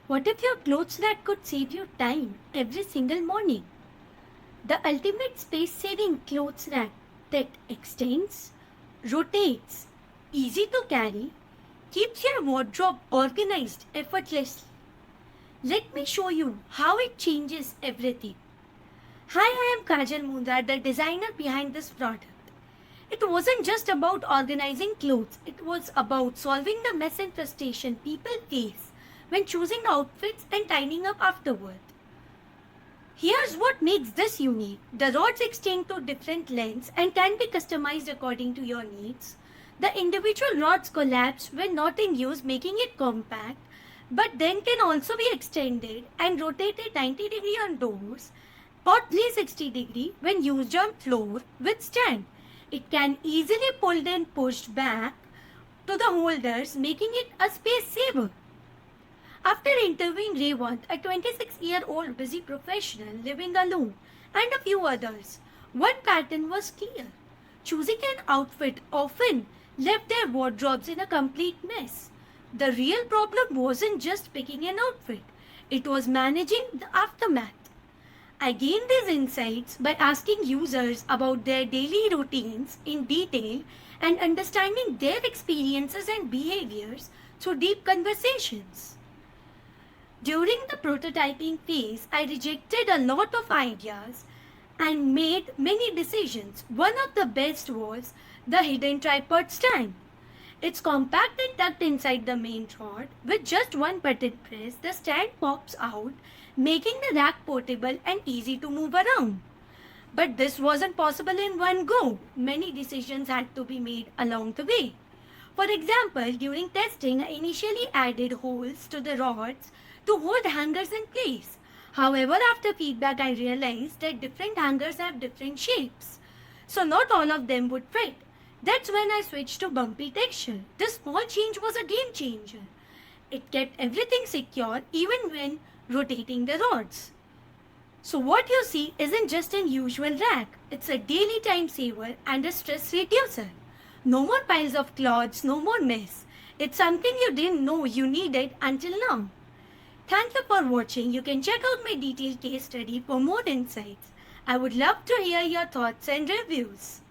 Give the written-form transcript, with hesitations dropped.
What if your clothes rack could save you time every single morning? The ultimate space saving clothes rack that extends, rotates, easy to carry, keeps your wardrobe organized effortlessly. Let me show you how it changes everything. Hi, I am Kajal Mundar, the designer behind this product. It wasn't just about organizing clothes, it was about solving the mess and frustration people face when choosing outfits and tidying up afterward. Here's what makes this unique. The rods extend to different lengths and can be customized according to your needs. The individual rods collapse when not in use, making it compact, but then can also be extended and rotated 90-degree on doors or 360-degree when used on floor with stand. It can easily pulled and pushed back to the holders, making it a space saver. After interviewing Rewant, a 26-year-old busy professional living alone, and a few others, one pattern was clear. Choosing an outfit often left their wardrobes in a complete mess. The real problem wasn't just picking an outfit, it was managing the aftermath. I gained these insights by asking users about their daily routines in detail and understanding their experiences and behaviors through deep conversations. During the prototyping phase, I rejected a lot of ideas and made many decisions. One of the best was the hidden tripod stand. It's compact and tucked inside the main rod. With just one button press, the stand pops out, making the rack portable and easy to move around. But this wasn't possible in one go. Many decisions had to be made along the way. For example, during testing, I initially added holes to the rods to hold hangers in place. However, after feedback, I realized that different hangers have different shapes, so not all of them would fit. That's when I switched to bumpy texture. This small change was a game changer. It kept everything secure even when rotating the rods. So what you see isn't just an usual rack, it's a daily time saver and a stress reducer. No more piles of clothes, no more mess. It's something you didn't know you needed until now. Thank you for watching. You can check out my detailed case study for more insights. I would love to hear your thoughts and reviews.